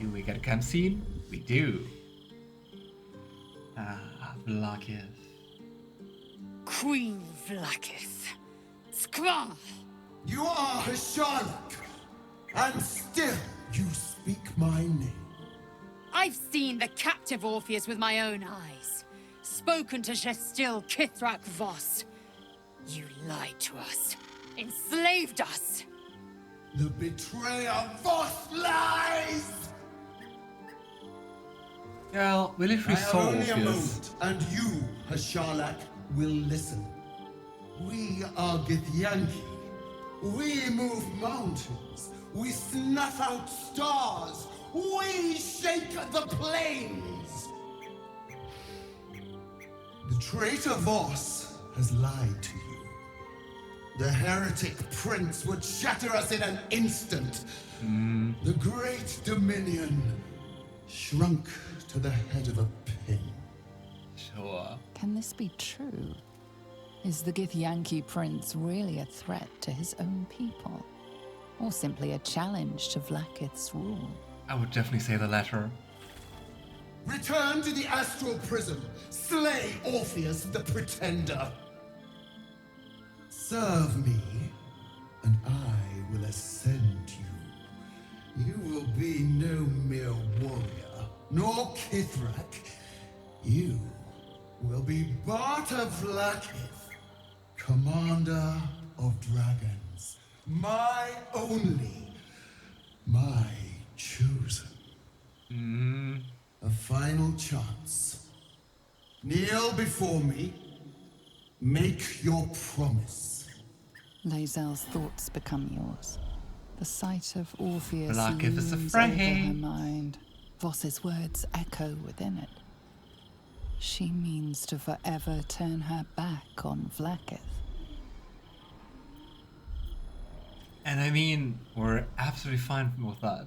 Do we get a camp scene? We do. Vlaakith. Queen Vlaakith. Skra! You are Charlotte, and still you speak my name. I've seen the captive Orpheus with my own eyes. Spoken to Gestil Kithrak Voss. You lied to us. Enslaved us. The betrayer Voss lies! Well, we literally I have saw only a Orpheus. moment, and you, Hasharlak, will listen. We are Githyanki. We move mountains. We snuff out stars. We shake the plains. The traitor Voss has lied to you. The heretic prince would shatter us in an instant. The great dominion shrunk to the head of a pin. Sure. Can this be true? Is the Githyanki prince really a threat to his own people? Or simply a challenge to Vlaakith's rule? I would definitely say the latter. Return to the astral prism. Slay Orpheus the Pretender. Serve me, and I will ascend you. You will be no mere warrior, nor Kithrak. You will be Barta Vlaakith, commander of dragons. My only, my chosen. A final chance. Kneel before me. Make your promise. Lae'zel's thoughts become yours. The sight of Orpheus Vlaakith is looms over afraid. her mind. Voss's words echo within it. She means to forever turn her back on Vlaakith. And I mean, we're absolutely fine with that.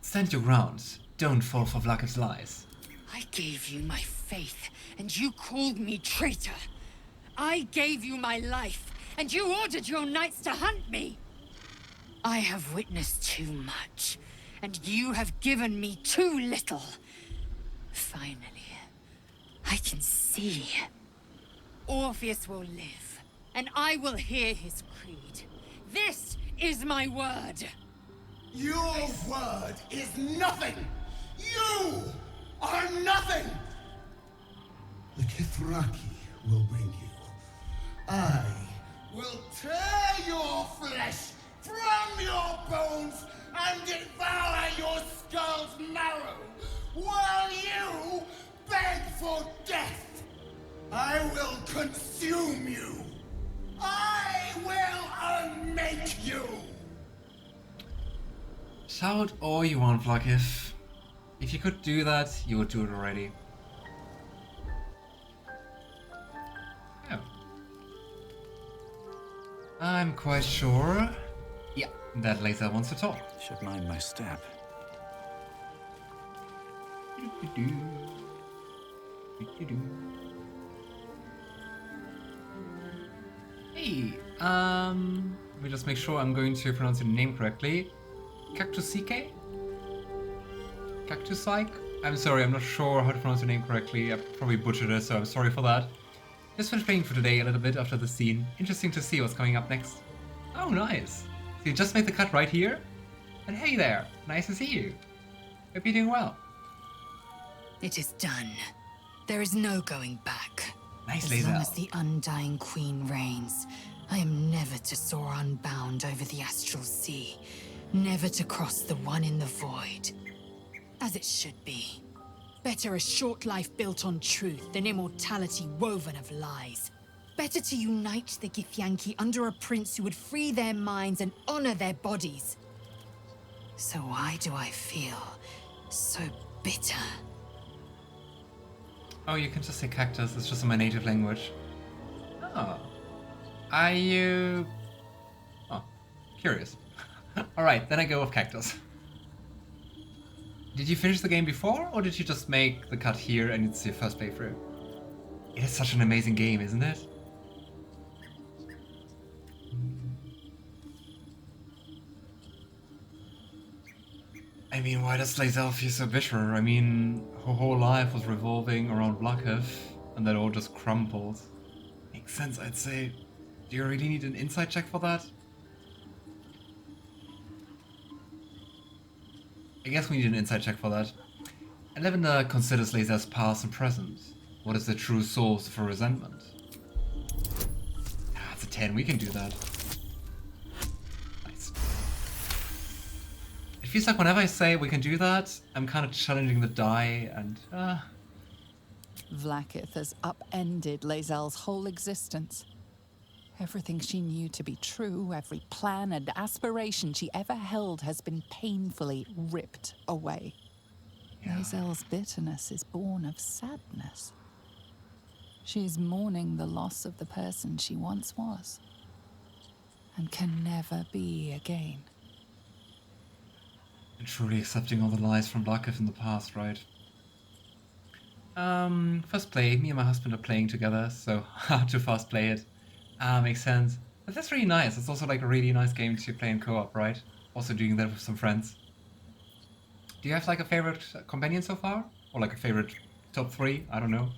Stand your ground. Don't fall for Vlaakith's lies. I gave you my faith, and you called me traitor. I gave you my life, and you ordered your knights to hunt me. I have witnessed too much, and you have given me too little. Finally, I can see. Orpheus will live, and I will hear his creed. This is my word. Your word is nothing! You are nothing! The Kithraki will bring you. I will tear your flesh from your bones and devour your skull's marrow while you beg for death. I will consume you. I will unmake you. Shout all you want, Vlaakith. If you could do that, you would do it already. Yeah. I'm quite sure. Yeah, that Lae'zel wants to talk. Should mind my step. Hey, let me just make sure I'm going to pronounce your name correctly. Cactusike? Cactusike? I'm sorry, I'm not sure how to pronounce your name correctly. I probably butchered it, so I'm sorry for that. Just finished playing for today a little bit after the scene. Interesting to see what's coming up next. Oh, nice. So you just made the cut right here? And hey there, nice to see you. Hope you're doing well. It is done. There is no going back. Nice, As long as Lae'zel. the Undying Queen reigns, I am never to soar unbound over the astral sea, never to cross the one in the void. As it should be. Better a short life built on truth than immortality woven of lies. Better to unite the Githyanki under a prince who would free their minds and honor their bodies. So why do I feel so bitter? Oh, you can just say cactus, it's just in my native language. Oh. Are you... Oh, curious. Alright, then I go with cactus. Did you finish the game before, or did you just make the cut here and it's your first playthrough? It is such an amazing game, isn't it? I mean, why does Lae'zel feel so bitter? I mean, her whole life was revolving around Vlaakith, and that all just crumbled. Makes sense, I'd say. Do you really need an insight check for that? I guess we need an insight check for that. And Lavender considers Lae'zel's past and present. What is the true source of her resentment? Ah, it's a 10, we can do that. Nice. It feels like whenever I say we can do that, I'm kind of challenging the die and... Vlaakith has upended Lae'zel's whole existence. Everything she knew to be true, every plan and aspiration she ever held has been painfully ripped away. Yeah. Lae'zel's bitterness is born of sadness. She is mourning the loss of the person she once was, and can never be again. And truly accepting all the lies from Vlaakith in the past, right? First play, me and my husband are playing together, so how to fast play it. Makes sense. But that's really nice. It's also like a really nice game to play in co-op, right? Also doing that with some friends. Do you have like a favorite companion so far? Or like a favorite top 3? I don't know.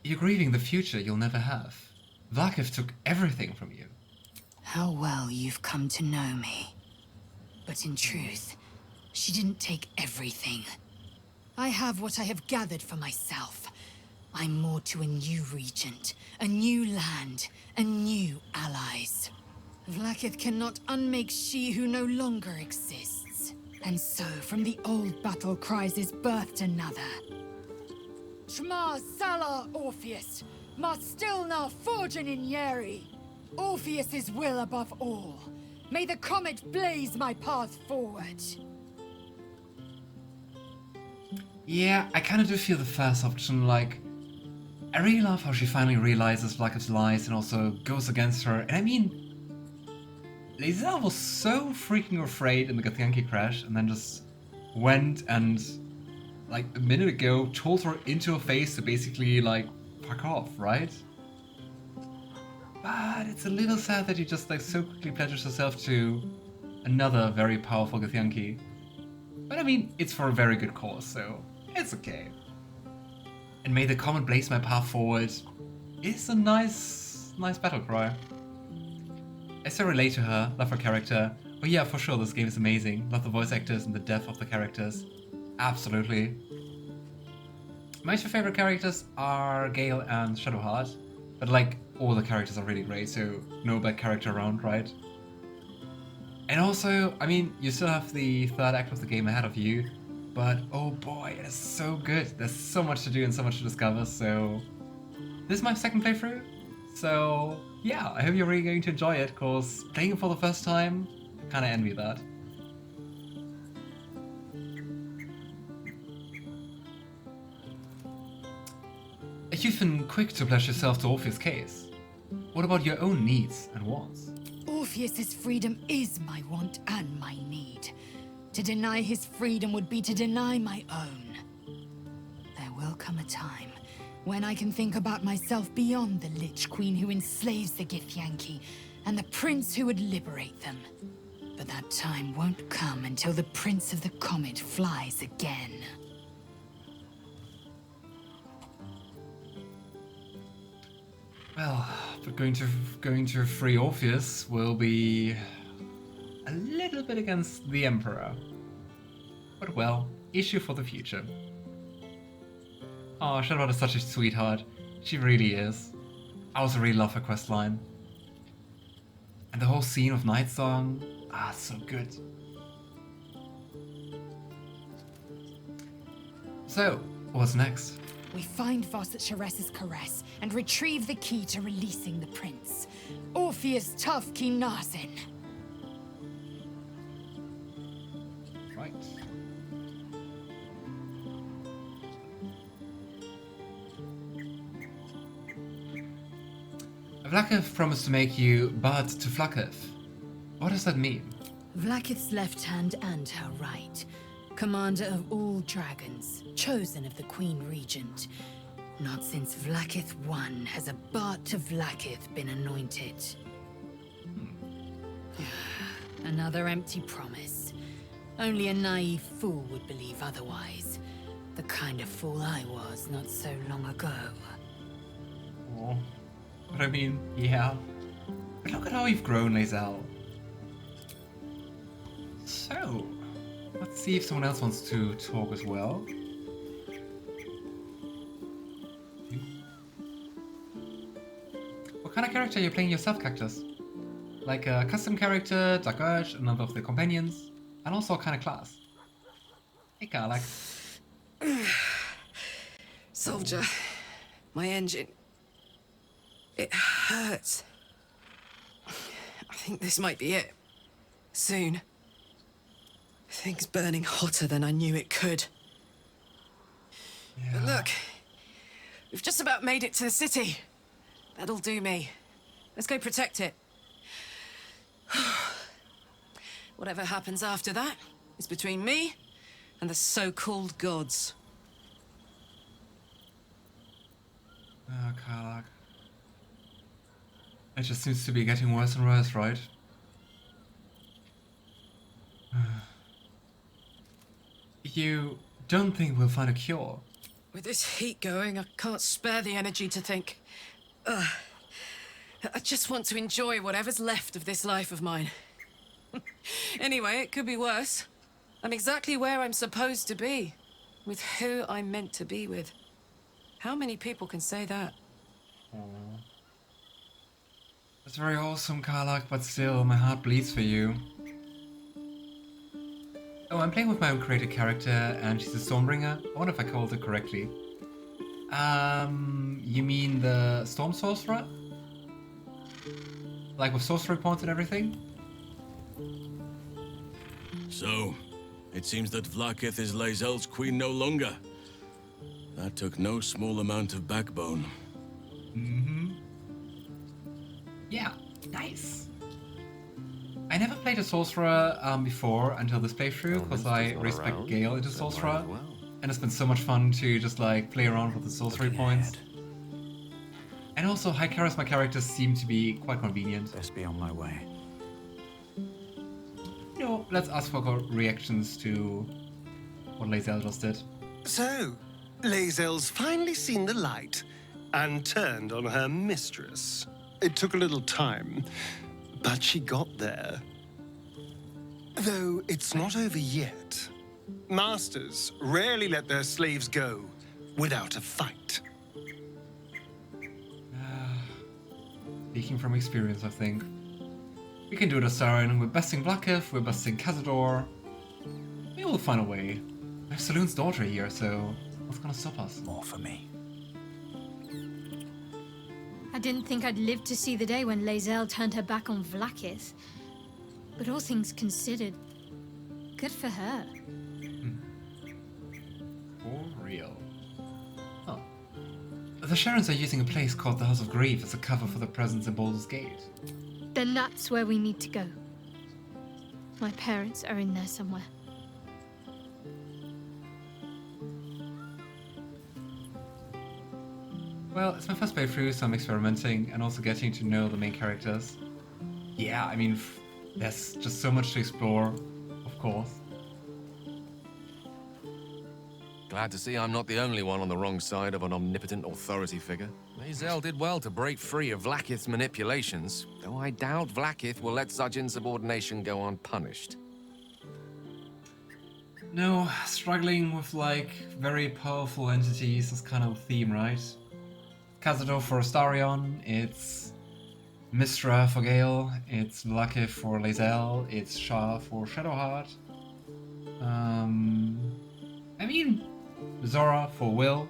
You're grieving the future you'll never have. Vlaakith took everything from you. How well you've come to know me. But in truth, she didn't take everything. I have what I have gathered for myself. I'm more to a new regent, a new land, and new allies. Vlaakith cannot unmake she who no longer exists. And so, from the old battle cries is birthed another. Shema Salar Orpheus, Ma Stilna Forgin in Yeri. Orpheus is will above all. May the comet blaze my path forward. Yeah, I kind of do feel the first option, like... I really love how she finally realizes Vlaakith's lies and also goes against her. And I mean... Lae'zel was so freaking afraid in the Githyanki crash and then just went and, like, a minute ago told her into her face to basically, like, fuck off, right? But it's a little sad that he just, like, so quickly pledges herself to another very powerful Githyanki. But I mean, it's for a very good cause, so it's okay. And may the comet blaze my path forward is a nice battle cry. I so relate to her, love her character. Oh yeah, for sure, this game is amazing. Love the voice actors and the depth of the characters. Absolutely. My two favorite characters are Gale and Shadowheart. But like, all the characters are really great, so no bad character around, right? And also, I mean, you still have the third act of the game ahead of you. But oh boy, it is so good. There's so much to do and so much to discover, so... This is my second playthrough. So yeah, I hope you're really going to enjoy it, because playing it for the first time, I kinda envy that. You've been quick to pledge yourself to Orpheus' case. What about your own needs and wants? Orpheus's freedom is my want and my need. To deny his freedom would be to deny my own. There will come a time when I can think about myself beyond the Lich Queen who enslaves the Githyanki and the prince who would liberate them. But that time won't come until the Prince of the Comet flies again. Well, but going to free Orpheus will be a little bit against the Emperor. But well, issue for the future. Oh, Shadowheart is such a sweetheart. She really is. I also really love her questline. And the whole scene of Night Song, so good. So, what's next? We find Voss at Sheres's caress and retrieve the key to releasing the prince. Orpheus Tough Kinazin. Right. Vlaakith promised to make you bard to Vlaakith. What does that mean? Vlaakith's left hand and her right. Commander of all dragons, chosen of the Queen Regent. Not since Vlaakith I has a bard to Vlaakith been anointed. Another empty promise. Only a naive fool would believe otherwise. The kind of fool I was not so long ago. Oh. But I mean, yeah. But look at how you've grown, Lae'zel. So, let's see if someone else wants to talk as well. What kind of character are you playing yourself, Cactus? Like a custom character, Dark Urge, a number of the companions, and also a kind of class. Hey, Karlach. Soldier, my engine. It hurts. I think this might be it. Soon. Things burning hotter than I knew it could. Yeah. But look, we've just about made it to the city. That'll do me. Let's go protect it. Whatever happens after that is between me and the so-called gods. Oh, Karlach. It just seems to be getting worse and worse, right? You don't think we'll find a cure? With this heat going, I can't spare the energy to think. I just want to enjoy whatever's left of this life of mine. Anyway, it could be worse. I'm exactly where I'm supposed to be. With who I'm meant to be with. How many people can say that? Aww. That's very wholesome, Karlach, but still, my heart bleeds for you. Oh, I'm playing with my own created character, and she's a Stormbringer. I wonder if I called it correctly. You mean the Storm Sorcerer? Like with sorcery points and everything? So, it seems that Vlaakith is Lae'zel's queen no longer. That took no small amount of backbone. Mm-hmm. Yeah, nice. I never played a sorcerer before until this playthrough, because I respect Gale into sorcerer, and it's been so much fun to just like play around with the sorcery points. And also, high charisma characters seem to be quite convenient. Best be on my way. You know, let's ask for reactions to what Lae'zel just did. So, Lae'zel's finally seen the light and turned on her mistress. It took a little time, but she got there. Though it's not over yet. Masters rarely let their slaves go without a fight. Speaking from experience, I think. We can do it, Astarion. We're besting Vlaakith, we're besting Cazador. We will find a way. I have Saloon's daughter here, so what's gonna stop us? More for me. I didn't think I'd live to see the day when Lae'zel turned her back on Vlaakith. But all things considered, good for her. For real. Oh. The Sharons are using a place called the House of Grief as a cover for the presence in Baldur's Gate. Then that's where we need to go. My parents are in there somewhere. Well, it's my first playthrough, so I'm experimenting and also getting to know the main characters. Yeah, I mean, there's just so much to explore, of course. Glad to see I'm not the only one on the wrong side of an omnipotent authority figure. Lae'zel did well to break free of Vlaakith's manipulations, though I doubt Vlaakith will let such insubordination go unpunished. No, struggling with, like, very powerful entities is kind of a theme, right? Cazador for Astarion, it's Minthara for Gale, it's Vlaakith for Lae'zel, it's Shah for Shadowheart. I mean, Zora for Wyll.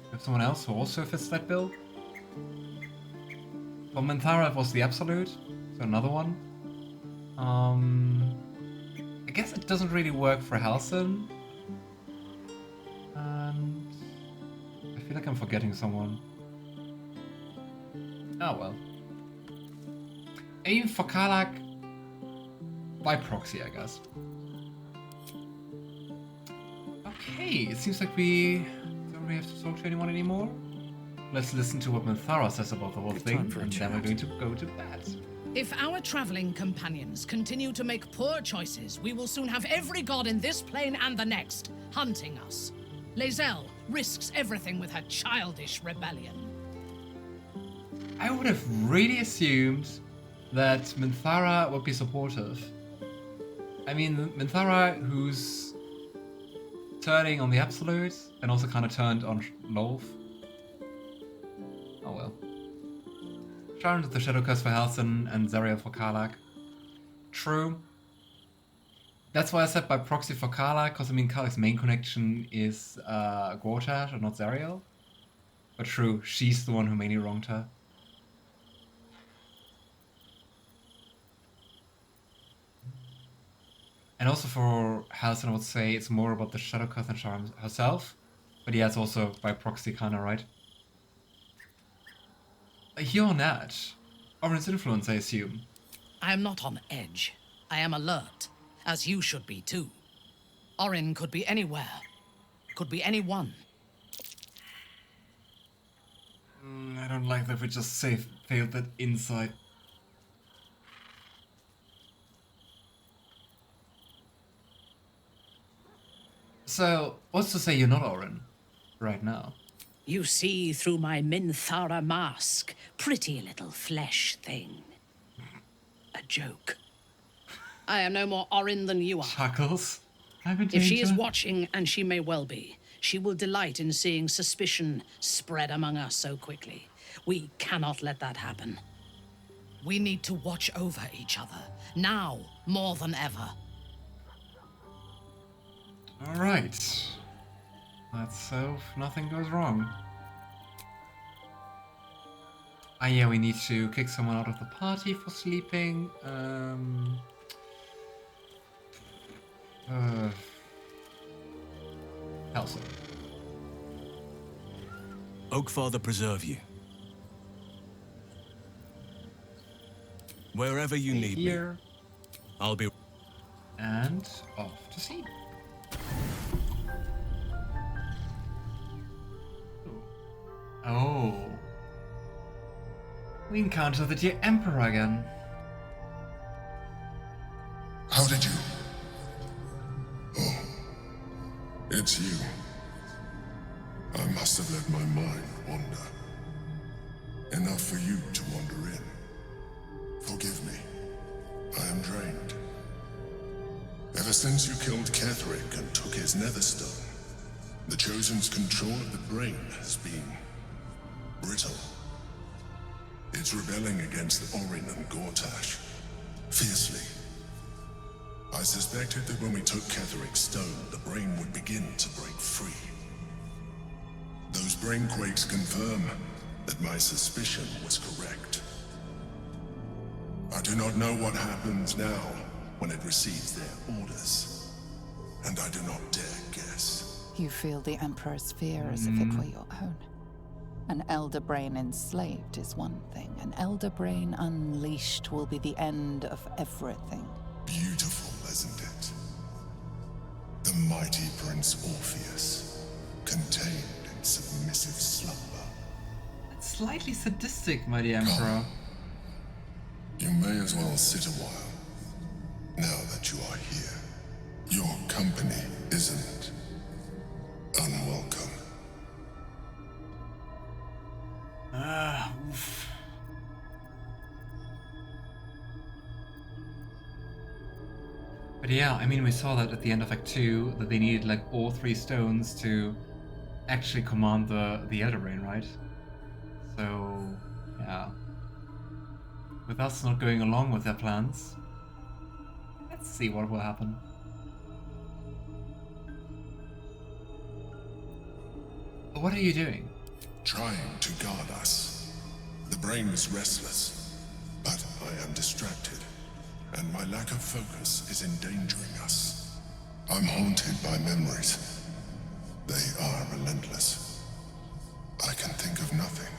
We have someone else who also fits that bill. For Minthara it was the Absolute, so another one. I guess it doesn't really work for Halsin. And I feel like I'm forgetting someone. Oh well. Aim for Karlach by proxy, I guess. Okay, it seems like we don't really have to talk to anyone anymore. Let's listen to what Minthara says about the whole thing, and then we're going to go to bed. If our traveling companions continue to make poor choices, we will soon have every god in this plane and the next hunting us. Lae'zel risks everything with her childish rebellion. I would have really assumed that Minthara would be supportive. I mean, Minthara, who's turning on the Absolute, and also kind of turned on Lolth. Oh well. Sharon did the Shadow Curse for Halsin and Zariel for Karlach. True. That's why I said by proxy for Karlach, because I mean Karlach's main connection is Gortash and not Zariel. But true, she's the one who mainly wronged her. And also for Halsin, I would say it's more about the Shadow Curse than Sharon herself. But yeah, it's also by proxy kinda, right? You're on that. Orin's influence, I assume. I am not on edge. I am alert, as you should be too. Orin could be anywhere. Could be anyone. I don't like that we just failed that insight. So, what's to say you're not Orin right now? You see through my Minthara mask, pretty little flesh thing. A joke. I am no more Orin than you are. Chuckles. If she is watching, and she may well be, she will delight in seeing suspicion spread among us so quickly. We cannot let that happen. We need to watch over each other, now more than ever. Alright. Let's hope nothing goes wrong. Ah yeah, we need to kick someone out of the party for sleeping. Halsin. Oakfather preserve you. Wherever you need me, I'll be... And off to sea. Oh. We encounter the dear Emperor again. How did you? Oh, it's you. I must have let my mind wander. Enough for you to wander in. Forgive me. I am drained. Ever since you killed Ketheric and took his netherstone, the Chosen's control of the brain has been brittle. It's rebelling against Orin and Gortash, fiercely. I suspected that when we took Ketheric's stone, the brain would begin to break free. Those brain quakes confirm that my suspicion was correct. I do not know what happens now when it receives their orders, and I do not dare guess. You feel the Emperor's fear as if it were your own. An elder brain enslaved is one thing. An elder brain unleashed will be the end of everything. Beautiful, isn't it? The mighty Prince Orpheus, contained in submissive slumber. It's slightly sadistic, my dear Emperor. You may as well sit a while, now that you are here. Your company isn't unwelcome. Oof. But yeah, I mean, we saw that at the end of Act 2, that they needed like all 3 stones to actually command the Elder Brain, right? So, yeah. With us not going along with their plans, let's see what will happen. What are you doing? Trying to guard us. The brain is restless, but I am distracted, and my lack of focus is endangering us. I'm haunted by memories. They are relentless. I can think of nothing.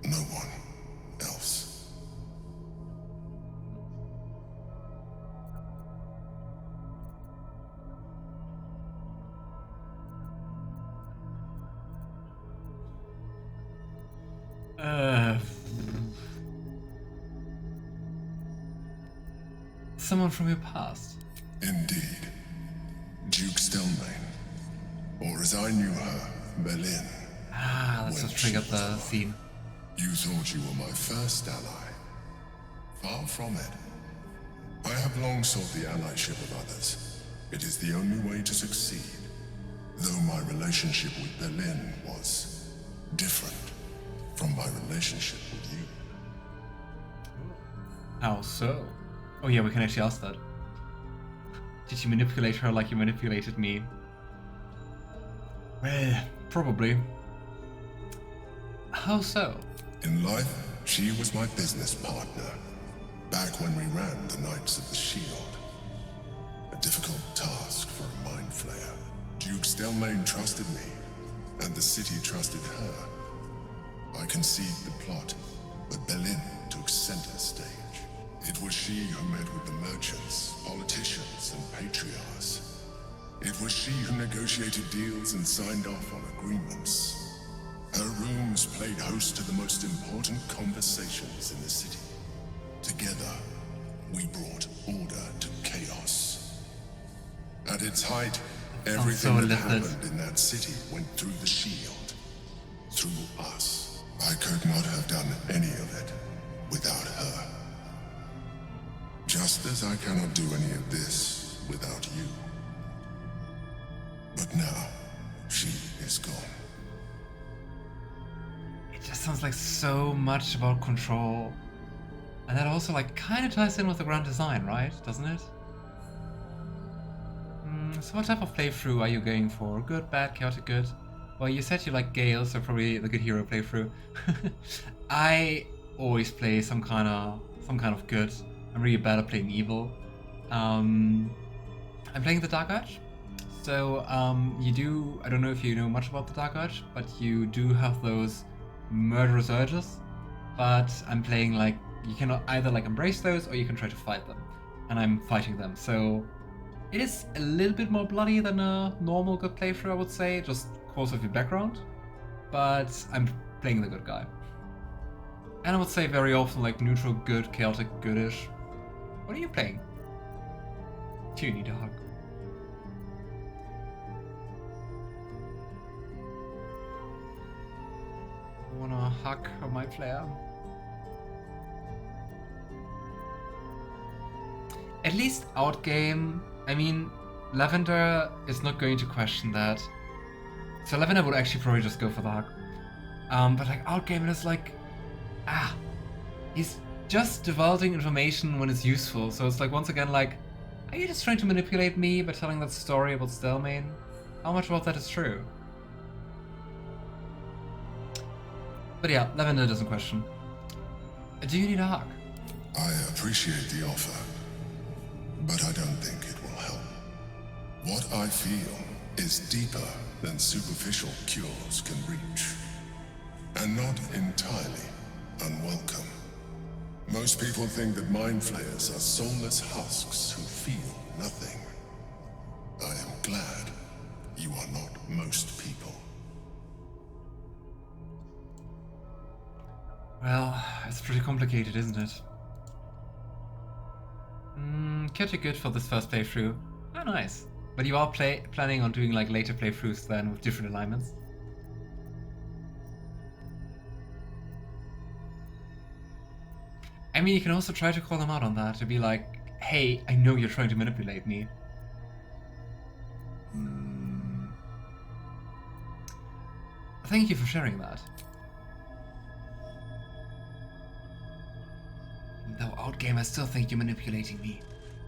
No one else. someone from your past. Indeed. Duke Stelmane. Or as I knew her, Berlin. Ah, that's what triggered the scene. You thought you were my first ally. Far from it. I have long sought the allyship of others. It is the only way to succeed. Though my relationship with Berlin was different from my relationship with you. How so? Oh yeah, we can actually ask that. Did you manipulate her like you manipulated me? Well, probably. How so? In life, she was my business partner. Back when we ran the Knights of the Shield. A difficult task for a mind flayer. Duke Stelmane trusted me, and the city trusted her. I conceived the plot, but Berlin took center stage. It was she who met with the merchants, politicians, and patriarchs. It was she who negotiated deals and signed off on agreements. Her rooms played host to the most important conversations in the city. Together, we brought order to chaos. At its height, everything that happened in that city went through the shield. Through us. I could not have done any of it without her. Just as I cannot do any of this without you. But now, she is gone. It just sounds like so much about control. And that also like kind of ties in with the grand design, right? Doesn't it? So what type of playthrough are you going for? Good, bad, chaotic, good? Well, you said you like Gale, so probably the good hero playthrough. I always play some kind of good. I'm really bad at playing evil. I'm playing the Dark Urge. So you do, I don't know if you know much about the Dark Urge, but you do have those murderous urges. But I'm playing like, you can either like embrace those or you can try to fight them. And I'm fighting them. So it is a little bit more bloody than a normal good playthrough, I would say, just because of your background. But I'm playing the good guy. And I would say very often like neutral good, chaotic goodish. What are you playing? Do you need a hug? Wanna hug a Mindflayer? At least outgame, I mean, Lavender is not going to question that. So Lavender would actually probably just go for the hug. But like outgame it is like, he's just divulging information when it's useful. So it's like once again like, are you just trying to manipulate me by telling that story about Stelmane? How much about that is true? But yeah, Lavender doesn't question. Do you need a hug? I appreciate the offer, but I don't think it will help. What I feel is deeper than superficial cures can reach, and not entirely unwelcome. Most people think that mind flayers are soulless husks who feel nothing. I am glad you are not most people. Well, it's pretty complicated, isn't it? Pretty good for this first playthrough. Oh, nice. But you are planning on doing like later playthroughs then with different alignments? I mean, you can also try to call them out on that, to be like, hey, I know you're trying to manipulate me. Thank you for sharing that. Though outgame, I still think you're manipulating me.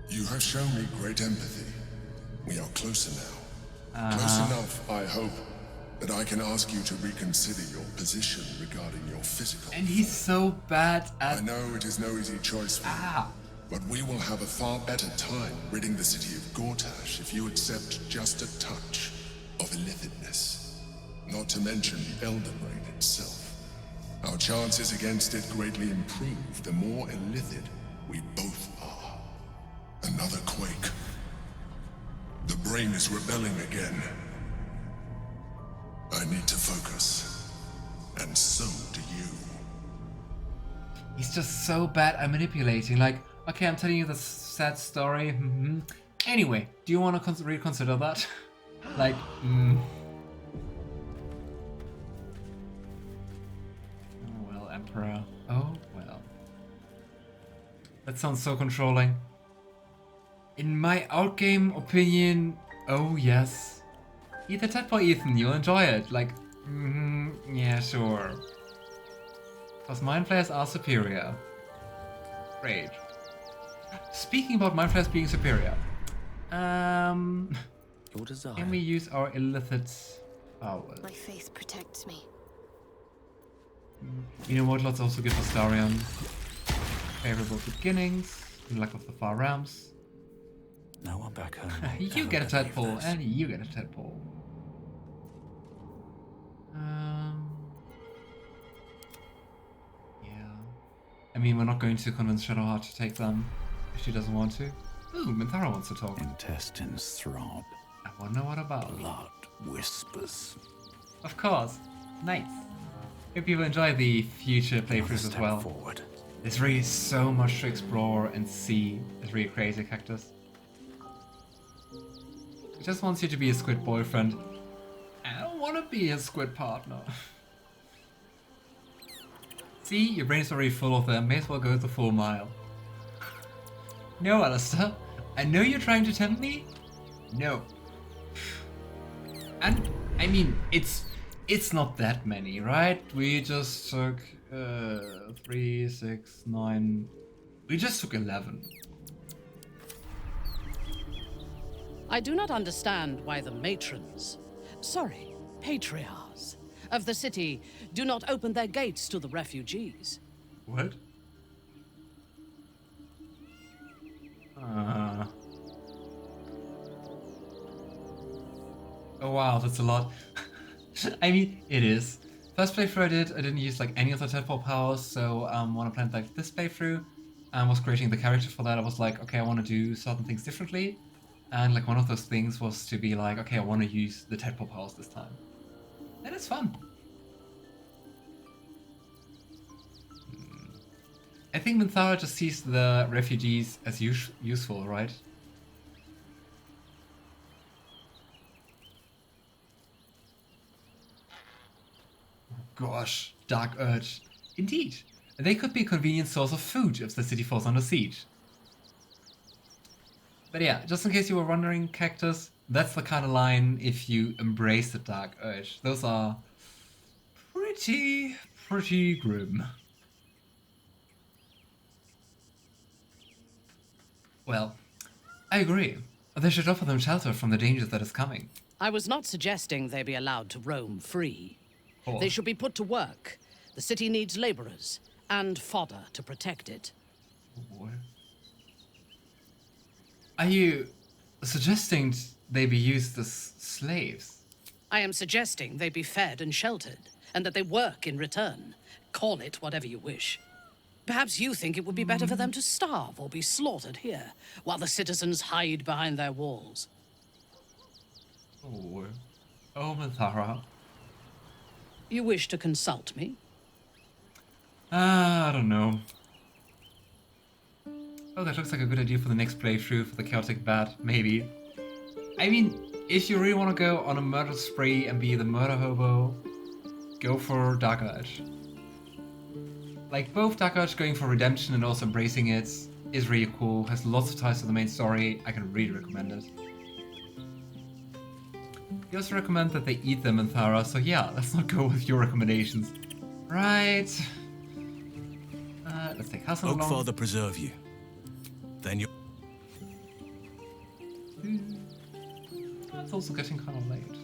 You have shown me great empathy. We are closer now. Close enough, I hope, that I can ask you to reconsider your position regarding your physical. And he's so bad at... I know it is no easy choice for you, but we will have a far better time ridding the city of Gortash if you accept just a touch of illithidness. Not to mention the Elden Ring itself. Our chances against it greatly improve the more illithid we both are. Another quake. The brain is rebelling again. I need to focus. And so do you. He's just so bad at manipulating. Like, Okay, I'm telling you this sad story. Anyway, do you want to reconsider that? Like, Oh well, Emperor. Oh well. That sounds so controlling. In my outgame opinion, oh yes. Eat the tadpole, Ethan, you'll enjoy it. Like, yeah, sure. Because Mindflayers are superior. Great. Speaking about Mindflayers being superior, Your desire. can we use our illicit powers? My faith protects me. You know what? Let's also give Astarion favorable beginnings, in luck of the far realms. No one back home. You get a tadpole, and you get a tadpole. Yeah. I mean, we're not going to convince Shadowheart to take them if she doesn't want to. Ooh, Minthara wants to talk. Intestines throb. I wonder what about. Blood whispers. Of course. Nice. Hope you will enjoy the future playthroughs as well. Forward. There's really so much to explore and see. It's really crazy, Cactus. He just wants you to be a squid boyfriend. I don't want to be a squid partner. See, your brain's already full of them. May as well go the full mile. No, Alistair. I know you're trying to tempt me. No. And, I mean, it's not that many, right? We just took 3, 6, 9... We just took 11. I do not understand why the matrons, patriarchs of the city do not open their gates to the refugees. What? Oh wow, that's a lot. I mean, it is. First playthrough I didn't use like any of the tadpole powers, so when I planned like this playthrough and was creating the character for that, I was like, okay, I want to do certain things differently. And like one of those things was to be like, okay, I want to use the tadpole powers this time. And it's fun. I think Minthara just sees the refugees as useful, right? Gosh, Dark Urge. Indeed. They could be a convenient source of food if the city falls under siege. But yeah, just in case you were wondering, Cactus, that's the kind of line if you embrace the Dark Urge. Those are pretty grim. Well, I agree. They should offer them shelter from the dangers that is coming. I was not suggesting they be allowed to roam free. They should be put to work. The city needs laborers and fodder to protect it. What? Are you suggesting they be used as slaves? I am suggesting they be fed and sheltered, and that they work in return. Call it whatever you wish. Perhaps you think it would be better for them to starve or be slaughtered here, while the citizens hide behind their walls. Oh, Minthara. You wish to consult me? I don't know. Oh, that looks like a good idea for the next playthrough for the Chaotic Bat, maybe. I mean, if you really want to go on a murder spree and be the murder hobo, go for Dark Urge. Like, both Dark Urge going for redemption and also embracing it is really cool, has lots of ties to the main story. I can really recommend it. You also recommend that they eat them in Minthara, so yeah, let's not go with your recommendations. Right. Let's take Halsin along. Oakfather preserve you. Then you... It's also getting kind of late.